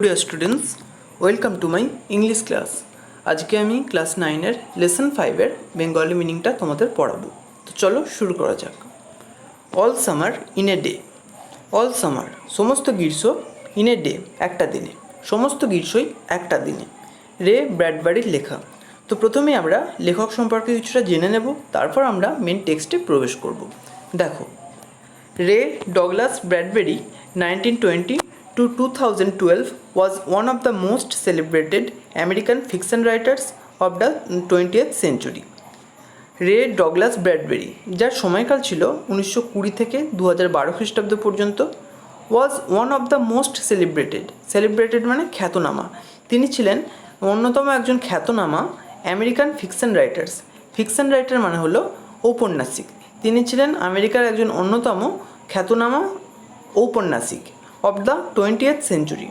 Dear students, welcome to my English class. আজকে আমি class 9-এর lesson 5-এর Bengali মিনিংটা তোমাদের পড়াবো। তো চলো শুরু করা যাক। All summer in a day. All summer সমস্ত গ্রীষ্ম, ইন এ ডে একটা দিনে, সমস্ত গ্রীষ্মই একটা দিনে। রে ব্র্যাডবারির লেখা। তো প্রথমে আমরা লেখক সম্পর্কে কিছুটা জেনে নেব, তারপর আমরা মেন টেক্সটে প্রবেশ করব। দেখো, রে Douglas ব্র্যাডবেরি 1920 to 2012 was one of the most celebrated American fiction writers of the 20th century. রে ডগলাস ব্র্যাডবেরি, যার সময়কাল ছিল 1920 থেকে 2012 খ্রিস্টাব্দ পর্যন্ত, was one of the most celebrated মানে খ্যাতনামা। তিনি ছিলেন অন্যতম একজন খ্যাতনামা আমেরিকান ফিকশন রাইটার মানে হলো ঔপন্যাসিক। তিনি ছিলেন আমেরিকার একজন অন্যতম খ্যাতনামা ঔপন্যাসিক অফ দ্য 20th century,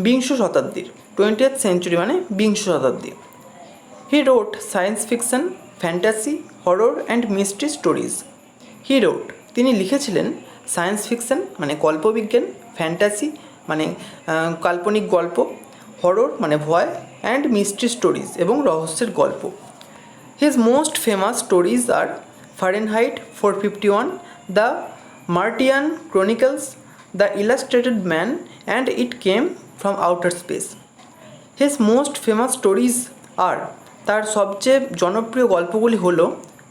বিংশ শতাব্দীর। 20th century মানে বিংশ শতাব্দী। He wrote science fiction, fantasy, horror and mystery stories. তিনি লিখেছিলেন সায়েন্স ফিকশন মানে কল্পবিজ্ঞান, ফ্যান্টাসি মানে কাল্পনিক গল্প, হরর মানে ভয়, অ্যান্ড মিস্ট্রি স্টোরিজ এবং রহস্যের গল্প। His most famous stories are Fahrenheit 451, the Martian Chronicles, the Illustrated Man, and it came from outer space. His most famous stories are, তার সবচেয়ে জনপ্রিয় গল্পগুলি হলো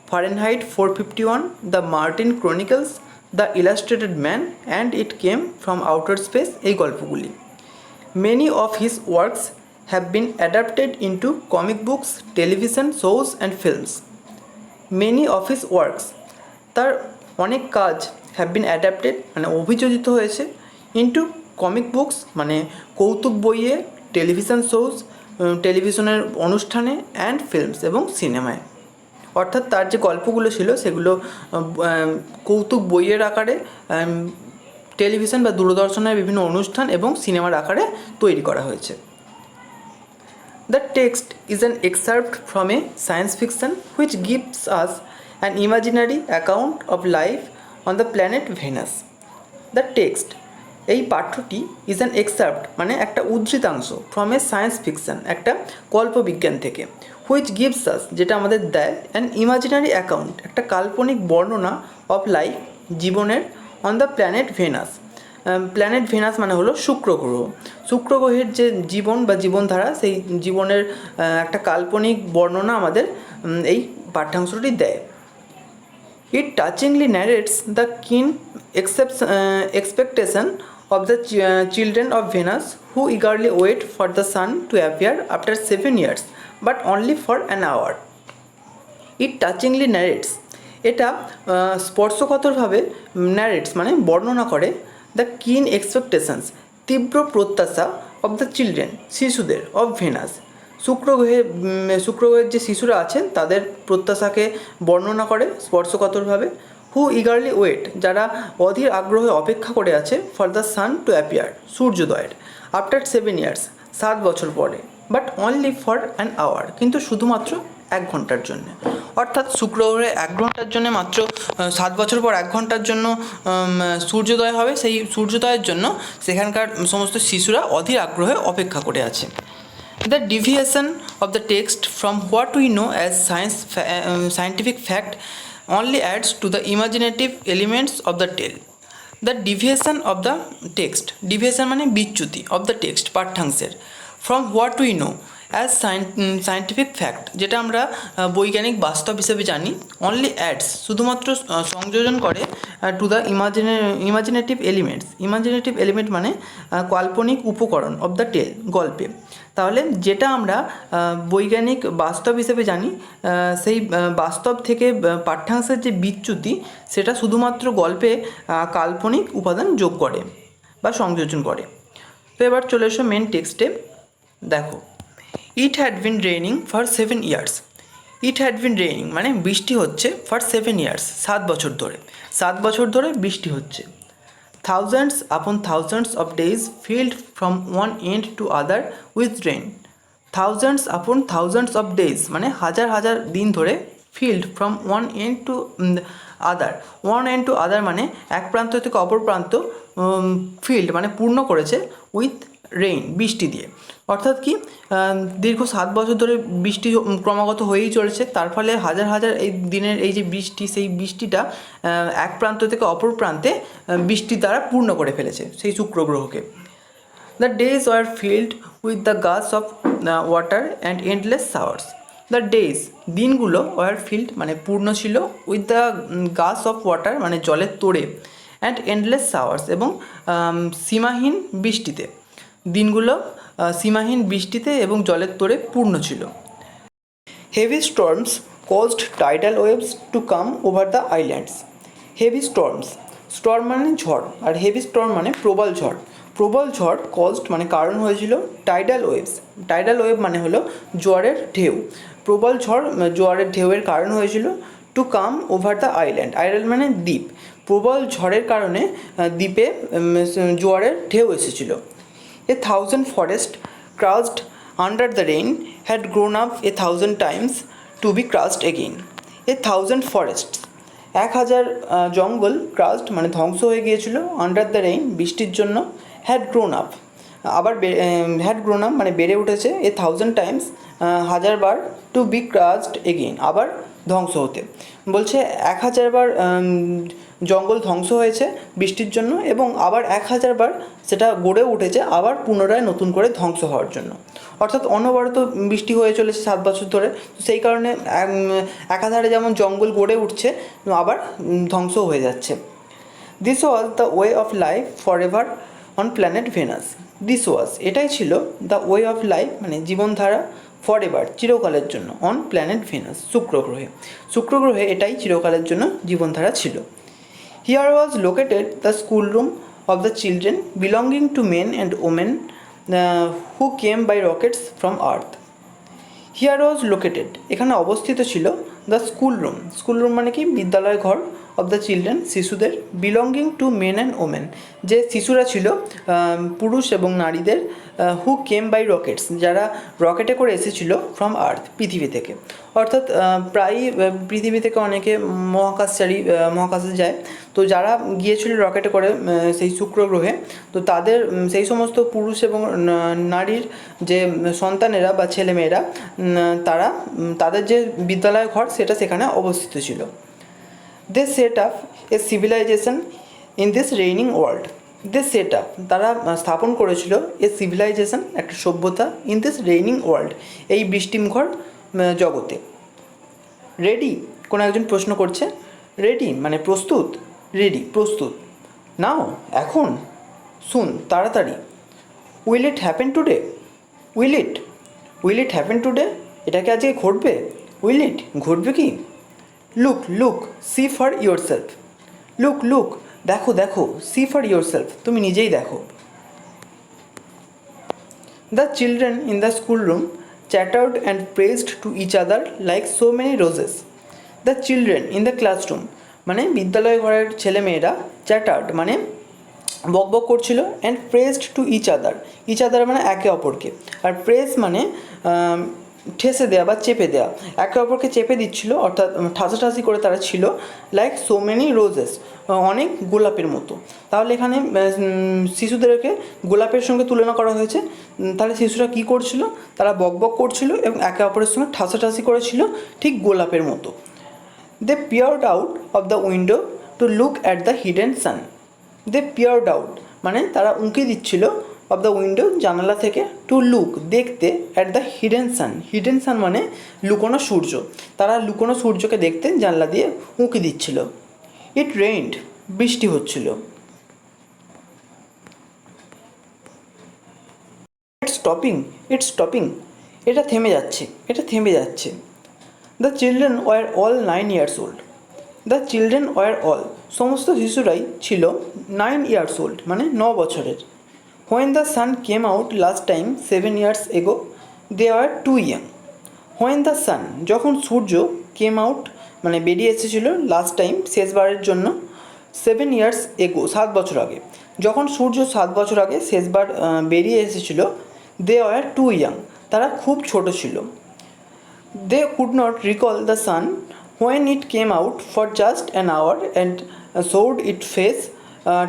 Fahrenheit 451, the Martian Chronicles, the Illustrated Man, and it came from outer space, এই গল্পগুলি। Many of his works have been adapted into comic books, television shows and films. Many of his works, তার অনেক কাজ, have been adapted মানে অভিযোজিত হয়েছে, into comic books মানে কৌতুক বইয়ে, টেলিভিশন শোজ টেলিভিশনের অনুষ্ঠানে, অ্যান্ড ফিল্মস এবং সিনেমায়। অর্থাৎ তার যে গল্পগুলো ছিল সেগুলো কৌতুক বইয়ের আকারে, টেলিভিশন বা দূরদর্শনের বিভিন্ন অনুষ্ঠান এবং সিনেমার আকারে তৈরি করা হয়েছে। The text is an excerpt from a science fiction which gives us an imaginary account of life on the planet Venus. The text, এই পাঠ্যটি ইজ অ্যান এক্সার্প্ট মানে একটা উদ্ধৃতাংশ, ফ্রম এ সায়েন্স ফিকশন একটা কল্পবিজ্ঞান থেকে, হুইচ গিভস আস যেটা আমাদের দেয়, an imaginary account একটা কাল্পনিক বর্ণনা, অফ লাইফ জীবনের, on the planet Venus. Planet Venus মানে হলো শুক্র গ্রহ। শুক্র গ্রহের যে জীবন বা জীবনধারা, সেই জীবনের একটা কাল্পনিক বর্ণনা আমাদের এই পাঠ্যাংশটি দেয়। It touchingly narrates the keen expectation of the children of Venus who eagerly wait for the sun to appear after 7 years, but only for an hour. It touchingly narrates, এটা স্পর্শকাতরভাবে ন্যারেটস মানে বর্ণনা করে, দ্য কিন এক্সপেকটেশনস তীব্র প্রত্যাশা, of the children শিশুদের, of venous শুক্রগ্রহের যে শিশুরা আছেন তাদের প্রত্যাশাকে বর্ণনা করে স্পর্শকাতরভাবে। হু ইগারলি ওয়েট যারা অধীর আগ্রহে অপেক্ষা করে আছে, for the sun to appear সূর্যোদয়ের, আফটার 7 years 7 বছর পরে, but only for an hour কিন্তু শুধুমাত্র 1 ঘন্টার জন্য। অর্থাৎ শুক্রগ্রহে 1 ঘন্টার জন্য, মাত্র 7 বছর পর 1 ঘন্টার জন্য সূর্যোদয় হবে। সেই সূর্যোদয়ের জন্য সেখানকার সমস্ত শিশুরা অধীর আগ্রহে অপেক্ষা করে আছে। The deviation of the text from what we know as scientific fact only adds to the imaginative elements of the tale. The deviation of the text, deviation মানে বিচ্যুতি, of the text পাঠ্যাংশের, from what we know as scientific fact যেটা আমরা বৈজ্ঞানিক বাস্তব হিসেবে জানি, only adds শুধুমাত্র সংযোজন করে, to the imaginative element মানে কাল্পনিক উপকরণ, of the tale গল্পে। তাহলে যেটা আমরা বৈজ্ঞানিক বাস্তব হিসেবে জানি, সেই বাস্তব থেকে পাঠ্যাংশের যে বিচ্যুতি, সেটা শুধুমাত্র গল্পে কাল্পনিক উপাদান যোগ করে বা সংযোজন করে। তো এবার চলে এসো মেন টেক্সটে। দেখো, it had been raining for 7 years। It had been raining মানে বৃষ্টি হচ্ছে, ফর 7 years 7 বছর ধরে, 7 বছর ধরে বৃষ্টি হচ্ছে। Thousands upon thousands of days filled from one end to other with rain. Thousands upon thousands of days মানে হাজার হাজার দিন ধরে, filled from one end to other, one end to other মানে এক প্রান্ত থেকে অপর প্রান্ত, ফিল্ড মানে পূর্ণ করেছে, উইথ রেইন, বৃষ্টি দিয়ে। অর্থাৎ কি, দীর্ঘ 7 বছর ধরে বৃষ্টি ক্রমাগত হয়েই চলেছে, তার ফলে হাজার হাজার এই দিনের এই যে বৃষ্টি, সেই বৃষ্টিটা এক প্রান্ত থেকে অপর প্রান্তে বৃষ্টি দ্বারা পূর্ণ করে ফেলেছে সেই শুক্র গ্রহকে। The days were filled with the gush of water and endless showers. The days, দিনগুলো, ওয়ার ফিল্ড মানে পূর্ণ ছিল, with the gush of water মানে জলের তোড়ে, অ্যান্ড এন্ডলেস শাওয়ার্স এবং সীমাহীন বৃষ্টিতে। দিনগুলো সীমাহীন বৃষ্টিতে এবং জলের তোড়ে পূর্ণ ছিল। Heavy storms caused tidal waves to come over the islands. Heavy storms, storm মানে ঝড়, আর হেভি স্টর্ম মানে প্রবল ঝড়। প্রবল ঝড় কজড মানে কারণ হয়েছিল টাইডাল ওয়েভস। টাইডাল ওয়েভ মানে হলো জোয়ারের ঢেউ। প্রবল ঝড় জোয়ারের ঢেউয়ের কারণ হয়েছিল to come over the island. Island মানে দ্বীপ। প্রবল ঝড়ের কারণে দ্বীপে জোয়ারের ঢেউ এসেছিল। A thousand forests crushed under the rain had grown up 1,000 times to be crushed again. 1,000 forests, 1,000 জঙ্গল crushed মানে ধ্বংস হয়ে গিয়েছিল, আন্ডার দ্য রেইন বৃষ্টির জন্য, had grown up আবার had grown up মানে বেড়ে উঠেছে, 1,000 times 1,000 bar, to be crushed again আবার ধ্বংস হতে। বলছে 1,000 বার জঙ্গল ধ্বংস হয়েছে বৃষ্টির জন্য এবং আবার 1,000 বার সেটা গড়ে উঠেছে আবার পুনরায় নতুন করে ধ্বংস হওয়ার জন্য। অর্থাৎ অনবরত বৃষ্টি হয়ে চলেছে 7 বছর ধরে, সেই কারণে একাধারে যেমন জঙ্গল গড়ে উঠছে আবার ধ্বংস হয়ে যাচ্ছে। This was the way of life forever on planet Venus. This was এটাই ছিল, দ্য ওয়ে অফ লাইফ মানে জীবনধারা, ফর এভার চিরকালের জন্য, অন প্ল্যানেট ভেনাস শুক্র গ্রহে। শুক্র গ্রহে এটাই চিরকালের জন্য জীবনধারা ছিল। Here was located the schoolroom of the children belonging to men and women who came by rockets from Earth. Here was located এখানে অবস্থিত ছিল দ্য স্কুলরুম। স্কুলরুম মানে কি, বিদ্যালয় ঘর, অফ দ্য চিলড্রেন শিশুদের, belonging to men and women যে শিশুরা ছিল পুরুষ এবং নারীদের, হু কেম বাই রকেটস যারা রকেটে করে এসেছিল, ফ্রম আর্থ পৃথিবী থেকে। অর্থাৎ প্রায়ই পৃথিবী থেকে অনেকে মহাকাশে যায়, তো যারা গিয়েছিল রকেটে করে সেই শুক্র গ্রহে, তো তাদের সেই সমস্ত পুরুষ এবং নারীর যে সন্তানেরা বা ছেলেমেয়েরা তারা তাদের যে বিদ্যালয় ঘর সেটা সেখানে অবস্থিত ছিল। They set up a civilization in this raining world. They set up তারা স্থাপন করেছিল এ সিভিলাইজেশন একটা সভ্যতা, ইন দিস রেইনিং ওয়ার্ল্ড এই বৃষ্টিমুখর জগতে। রেডি, কোনো একজন প্রশ্ন করছে, রেডি মানে প্রস্তুত, রেডি প্রস্তুত, নাও এখন, শুন তাড়াতাড়ি। Will it happen today, will it happen today এটা কি আজকে ঘটবে, উইল ইট ঘটবে কি। Look look see for yourself, look দেখো দেখো, সি ফর ইয়োর সেলফ তুমি নিজেই দেখো। The children in the school room chattered and praised to each other like so many roses. The children in the classroom মানে বিদ্যালয় ঘরের ছেলেমেয়েরা, chartered মানে বকবক করছিল, and pressed to each other মানে একে অপরকে, আর প্রেস মানে ঠেসে দেওয়া বা চেপে দেওয়া, একে অপরকে চেপে দিচ্ছিল, অর্থাৎ ঠাসাঠাসি করে তারা ছিল, লাইক সো মেনি রোজেস অনেক গোলাপের মতো। তাহলে এখানে শিশুদেরকে গোলাপের সঙ্গে তুলনা করা হয়েছে। তাহলে শিশুরা কী করছিল, তারা বকবক করছিল এবং একে অপরের সঙ্গে ঠাসাঠাসি করেছিল ঠিক গোলাপের মতো। They peered out of the window to look at the hidden sun. They peered out মানে তারা উঁকি দিচ্ছিল, অফ দ্য উইন্ডো জানালা থেকে, টু লুক দেখতে, অ্যাট দ্য হিডেন সান মানে লুকোনো সূর্য, তারা লুকোনো সূর্যকে দেখতে জানলা দিয়ে উঁকি দিচ্ছিল। ইট রেইনড বৃষ্টি হচ্ছিল। ইটস স্টপিং এটা থেমে যাচ্ছে। The children were all 9 years old. The children were all সমস্ত শিশুরাই ছিল 9 years old মানে 9 বছরের। When the sun came out last time 7 years ago, they are too young. When the sun যখন সূর্য, কেম আউট মানে বেরিয়ে এসেছিল, লাস্ট টাইম শেষবারের জন্য, 7 years ago 7 বছর আগে, যখন সূর্য 7 বছর আগে শেষবার বেরিয়ে এসেছিল, দে আর টু ইয়াং তারা খুব ছোট ছিল। They could not recall the sun when it came out for just an hour and showed its face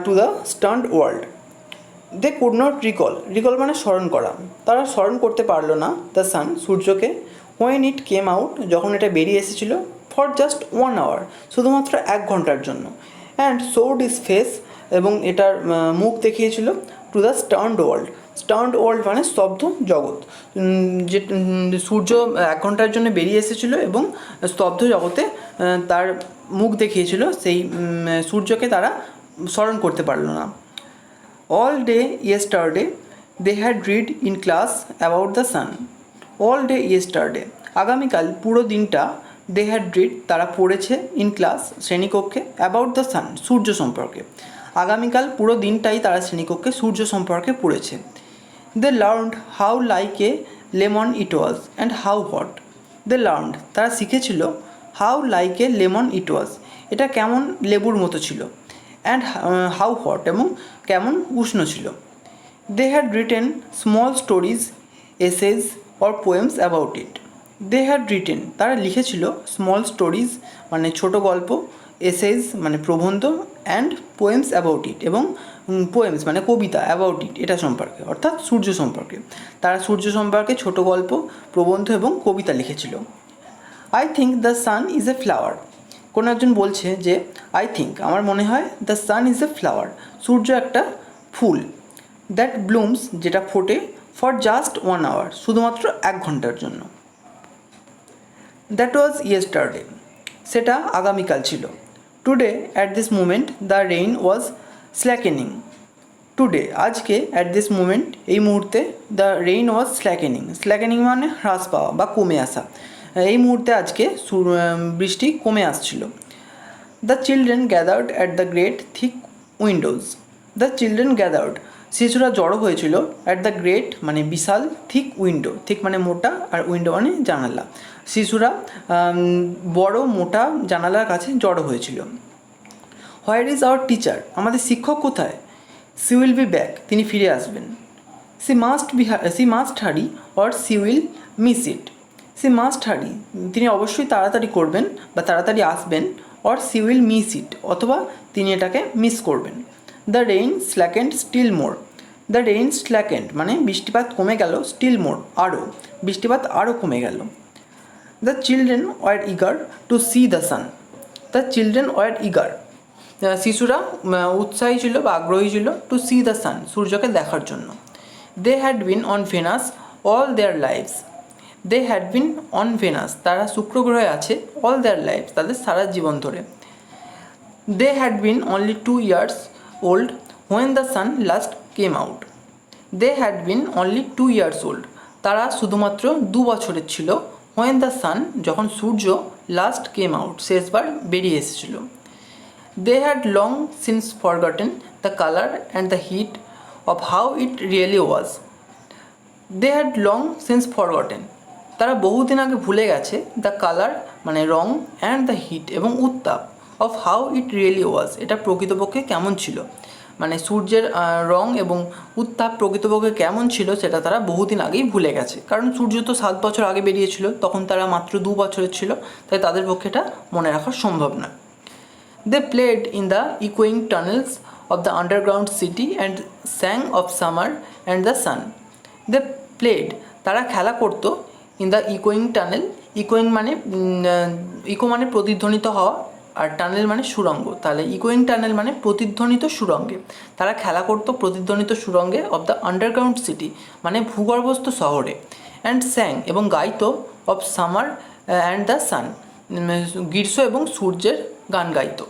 to the stunned world. They could not recall মানে স্মরণ করা, তারা স্মরণ করতে পারলো না দ্য সান সূর্যকে, হোয়েন ইট কেম আউট যখন এটা বেরিয়ে এসেছিলো, ফর জাস্ট 1 আওয়ার শুধুমাত্র 1 ঘন্টার জন্য, অ্যান্ড শোড ইজ ফেস এবং এটার মুখ দেখিয়েছিল, টু দ্য স্টার্নড ওয়ার্ল্ড মানে স্তব্ধ জগৎ, যে সূর্য 1 ঘন্টার জন্য বেরিয়ে এসেছিলো এবং স্তব্ধ জগতে তার মুখ দেখিয়েছিল, সেই সূর্যকে তারা স্মরণ করতে পারলো না। All day yesterday they had read in class about the sun, all day yesterday আগামীকাল পুরো দিনটা, দে হ্যাড রিড তারা পড়েছে, ইন ক্লাস শ্রেণীকক্ষে, অ্যাবাউট দ্য সান সূর্য সম্পর্কে, আগামীকাল পুরো দিনটাই তারা শ্রেণীকক্ষে সূর্য সম্পর্কে পড়েছে। They learned how like a lemon it was and how hot, they learned তারা শিখেছিল, how like a lemon it was এটা কেমন লেবুর মতো ছিল, অ্যান্ড হাউ হট এবং কেমন উষ্ণ ছিল। They had written small stories, essays or poems about it, they had written তারা লিখেছিল, স্মল স্টোরিজ মানে ছোট গল্প, এসেজ মানে প্রবন্ধ, অ্যান্ড পোয়েমস অ্যাবাউট ইট এবং পোয়েমস মানে কবিতা, অ্যাবাউট ইট এটা সম্পর্কে অর্থাৎ সূর্য সম্পর্কে, তারা সূর্য সম্পর্কে ছোট গল্প, প্রবন্ধ এবং কবিতা লিখেছিল। I think the sun is a flower, কোনো একজন বলছে যে আই থিঙ্ক আমার মনে হয়, the sun is a flower সূর্য একটা ফুল, দ্যাট ব্লুমস যেটা ফোটে, ফর জাস্ট 1 আওয়ার শুধুমাত্র 1 ঘন্টার জন্য। দ্যাট ওয়াজ ইয়েস্টারডে সেটা আগামীকাল ছিল। Today at this moment the rain was slackening, today আজকে, অ্যাট দিস মুমেন্ট এই মুহূর্তে, দ্য রেইন ওয়াজ স্ল্যাকেনিং মানে হ্রাস পাওয়া বা কমে আসা, এই মুহূর্তে আজকে বৃষ্টি কমে আসছিল। The children gathered at the great thick Windows, the children gathered শিশুরা জড়ো হয়েছিল, অ্যাট দ্য গ্রেট মানে বিশাল, থিক উইন্ডো, থিক মানে মোটা আর উইন্ডো মানে জানালা, শিশুরা বড় মোটা জানালার কাছে জড়ো হয়েছিল। হোয়ার ইজ আওয়ার টিচার আমাদের শিক্ষক কোথায়, সি উইল বি ব্যাক তিনি ফিরে আসবেন। She must hurry or she will miss it, she must hurry তিনি অবশ্যই তাড়াতাড়ি করবেন বা তাড়াতাড়ি আসবেন, or she will miss it অথবা তিনি এটাকে মিস করবেন। The rain slackened still more, the rain slackened মানে বৃষ্টিপাত কমে গেল, স্টিল মোর আরও, বৃষ্টিপাত আরও কমে গেল। The children war eager to C the sun, the children war eager শিশুরা উৎসাহী ছিল বা আগ্রহী ছিল, টু সি দ্য সান সূর্যকে দেখার জন্য। They had been on Venus all their lives, they had been on Venus তারা শুক্র গ্রহে আছে, অল দেয়ার লাইফ তাদের সারা জীবন ধরে। They had been only 2 years old when the sun last came out, they had been only 2 years old তারা শুধুমাত্র 2 বছরের ছিল, হোয়েন দ্য সান যখন সূর্য লাস্ট কেম আউট শেষবার বেরিয়ে এসেছিল। They had long since forgotten the colour and the heat of how it really was, they had long since forgotten তারা বহুদিন আগে ভুলে গেছে, দ্য কালার মানে রং, অ্যান্ড দ্য হিট এবং উত্তাপ, অফ হাউ ইট রিয়েলি ওয়াজ এটা প্রকৃতপক্ষে কেমন ছিল, মানে সূর্যের রং এবং উত্তাপ প্রকৃতপক্ষে কেমন ছিল সেটা তারা বহুদিন আগেই ভুলে গেছে, কারণ সূর্য তো 7 বছর আগে বেরিয়েছিল, তখন তারা মাত্র 2 বছরের ছিল, তাই তাদের পক্ষে এটা মনে রাখা সম্ভব না। দে প্লেড ইন দ্য ইকোয়িং tunnels of the underground city and sang of summer and the sun, they played তারা খেলা করতো, ইন দ্য ইকোয়িং টানেল, ইকোয়িং মানে ইকো মানে প্রতিধ্বনিত হওয়া, আর টানেল মানে সুড়ঙ্গ, তাহলে ইকোয়িং টানেল মানে প্রতিধ্বনিত সুড়ঙ্গে, তারা খেলা করতো প্রতিধ্বনিত সুড়ঙ্গে, অফ দ্য আন্ডারগ্রাউন্ড সিটি মানে ভূগর্ভস্থ শহরে, অ্যান্ড স্যাং এবং গাইতো, of summer and the sun গ্রীষ্ম এবং সূর্যের গান গাইতো।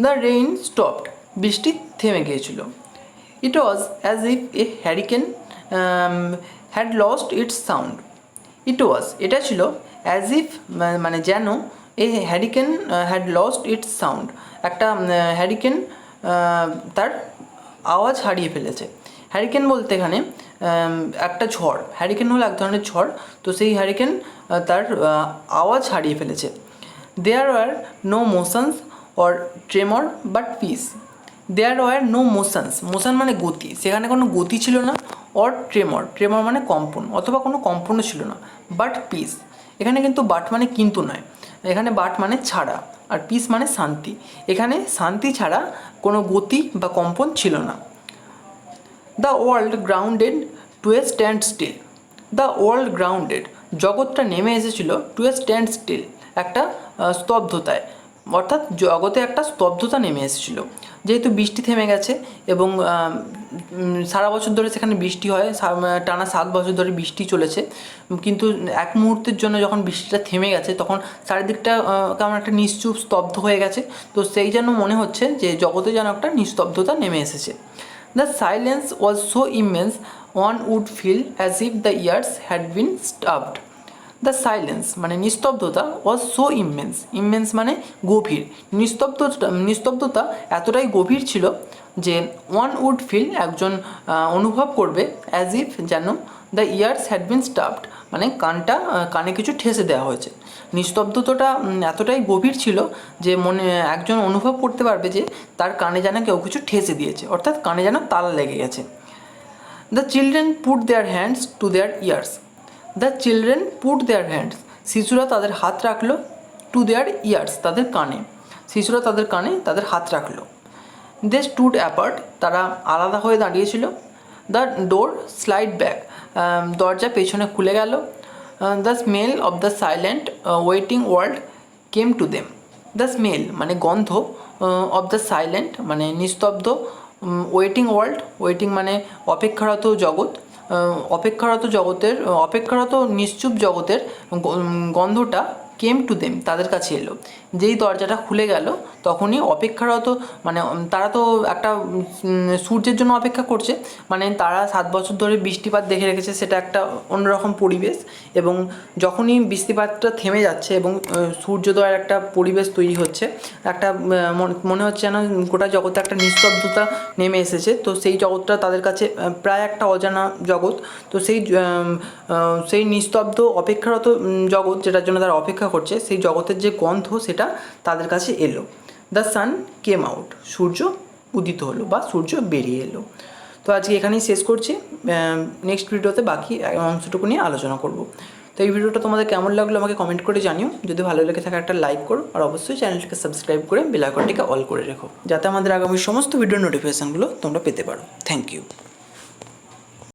দ্য রেইন স্টপড বৃষ্টি থেমে গিয়েছিল। It was as if a hurricane had lost its sound, it was এটা ছিল, অ্যাজ ইফ মানে যেন, a hurricane had lost its sound একটা হ্যারিকেন তার আওয়াজ হারিয়ে ফেলেছে। হ্যারিকেন বলতে এখানে একটা ঝড়, হ্যারিকেন হলো এক ধরনের ঝড়, তো সেই হ্যারিকেন তার আওয়াজ হারিয়ে ফেলেছে। There were no motions or tremor but peace, there were no motions, motion মানে গতি, সেখানে কোনো গতি ছিল না, অর ট্রেমর, ট্রেমর মানে কম্পন অথবা কোনো কম্পনও ছিল না, বাট পিস এখানে কিন্তু বাট মানে কিন্তু নয়, এখানে বাট মানে ছাড়া, আর পিস মানে শান্তি, এখানে শান্তি ছাড়া কোনো গতি বা কম্পন ছিল না। The world grounded to a stand still. The world grounded, জগৎটা নেমে এসেছিল টু এ স্ট্যান্ড স্টিল, একটা স্তব্ধতায়, অর্থাৎ জগতে একটা স্তব্ধতা নেমে এসেছিল। যেহেতু বৃষ্টি থেমে গেছে এবং সারা বছর ধরে সেখানে বৃষ্টি হয়, টানা 7 বছর ধরে বৃষ্টি চলেছে, কিন্তু এক মুহূর্তের জন্য যখন বৃষ্টিটা থেমে গেছে তখন চারিদিকটা কেমন একটা নিশ্চুপ স্তব্ধ হয়ে গেছে। তো সেই জন্য মনে হচ্ছে যে জগতে যেন একটা নিস্তব্ধতা নেমে এসেছে। The silence was so immense one would feel as if the ears had been stuffed. The silence মানে নিস্তব্ধতা, ওয়াজ সো ইমেন্স, ইমেন্স মানে গভীর, নিস্তব্ধতা এতটাই গভীর ছিল যে ওয়ান উড ফিল, একজন অনুভব করবে, অ্যাজ ইফ যেন the ears had been stuffed মানে কানে কিছু ঠেসে দেওয়া হয়েছে। নিস্তব্ধতাটা এতটাই গভীর ছিল যে একজন অনুভব করতে পারবে যে তার কানে যেন কেউ কিছু ঠেসে দিয়েছে, অর্থাৎ কানে যেন তালা লেগে গেছে। The children put their hands to their years. The children put their hands, শিশুরা তাদের হাত রাখলো, টু দেয়ার ইয়ার্স তাদের কানে, শিশুরা তাদের কানে তাদের হাত রাখলো। দে স্টুড অ্যাপার্ট, তারা আলাদা হয়ে দাঁড়িয়েছিল। দ্য ডোর স্লাইড ব্যাক, দরজা পেছনে খুলে গেল। The smell of the silent waiting world came to them. The smell মানে গন্ধ, অফ দ্য সাইলেন্ট মানে নিস্তব্ধ, ওয়েটিং ওয়ার্ল্ড, ওয়েটিং মানে অপেক্ষারত জগৎ, অপেক্ষারত নিশ্চুপ জগতের গন্ধটা কেম টু দেম তাদের কাছে এলো। যেই দরজাটা খুলে গেল তখনই অপেক্ষারত মানে তারা তো একটা সূর্যের জন্য অপেক্ষা করছে, মানে তারা 7 বছর ধরে বৃষ্টিপাত দেখে রেখেছে, সেটা একটা অন্যরকম পরিবেশ, এবং যখনই বৃষ্টিপাতটা থেমে যাচ্ছে এবং সূর্যোদয়ের একটা পরিবেশ তৈরি হচ্ছে, একটা মনে হচ্ছে যেন গোটা জগতে একটা নিস্তব্ধতা নেমে এসেছে। তো সেই জগৎটা তাদের কাছে প্রায় একটা অজানা জগৎ। তো সেই নিস্তব্ধ অপেক্ষারত জগৎ, যেটার জন্য তারা অপেক্ষা করছে, সেই জগতের যে গন্ধ সেটা তাদের কাছে এলো। দ্য সান কেম আউট, সূর্য উদিত হলো বা সূর্য বেরিয়ে এলো। তো আজকে এখানেই শেষ করছি, নেক্সট ভিডিওতে বাকি অংশটুকু নিয়ে আলোচনা করব। তো এই ভিডিওটা তোমাদের কেমন লাগলো আমাকে কমেন্ট করে জানিও, যদি ভালো লেগে থাকে একটা লাইক করো, আর অবশ্যই চ্যানেলটিকে সাবস্ক্রাইব করে বেল আইকনটিকে অল করে রেখো, যাতে আমাদের আগামী সমস্ত ভিডিওর নোটিফিকেশানগুলো তোমরা পেতে পারো। Thank you.